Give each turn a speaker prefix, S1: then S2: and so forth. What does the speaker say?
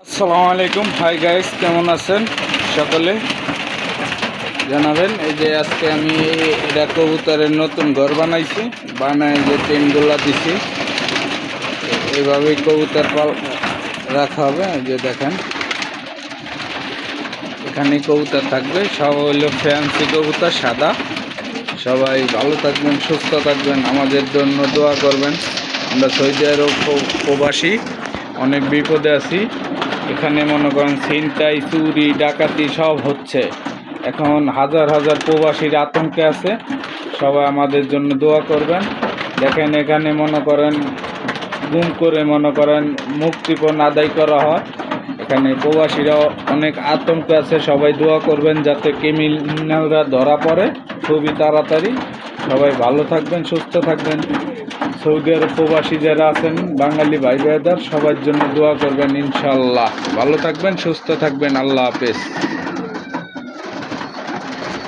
S1: আসসালামু আলাইকুম। Hi guys, কেমন আছেন সকলে? জানাবেন। এই যে আজকে আমি এটা কবুতরের নতুন ঘর বানাই যে টেনগুলা দিছি, এইভাবেই কবুতর রাখা হবে। এই যে দেখেন, এখানে কবুতর থাকবে, সব হইলো ফ্যান্সি কবুতর, সাদা। সবাই ভালো থাকবেন, সুস্থ থাকবেন, আমাদের জন্য দোয়া করবেন। আমরা সৌদি আরব প্রবাসী, অনেক বিপদে আছি। এখানে মনে করেন ছিনতাই, চুরি, ডাকাতি সব হচ্ছে। এখন হাজার হাজার প্রবাসীর আতঙ্কে আছে। সবাই আমাদের জন্য দোয়া করবেন। দেখেন, এখানে মনে করেন গুম করে মুক্তিপণ আদায় করা হয়। এখানে প্রবাসীরাও অনেক আতঙ্ক আছে। সবাই দোয়া করবেন যাতে ক্রিমিনালরা ধরা পড়ে খুবই তাড়াতাড়ি। সবাই ভালো থাকবেন, সুস্থ থাকবেন। সৌদি আরব প্রবাসী যারা আছেন, বাঙালি ভাই ভাইদের সবার জন্য দোয়া করবেন ইনশাল্লাহ। ভালো থাকবেন, সুস্থ থাকবেন। আল্লাহ হাফেজ।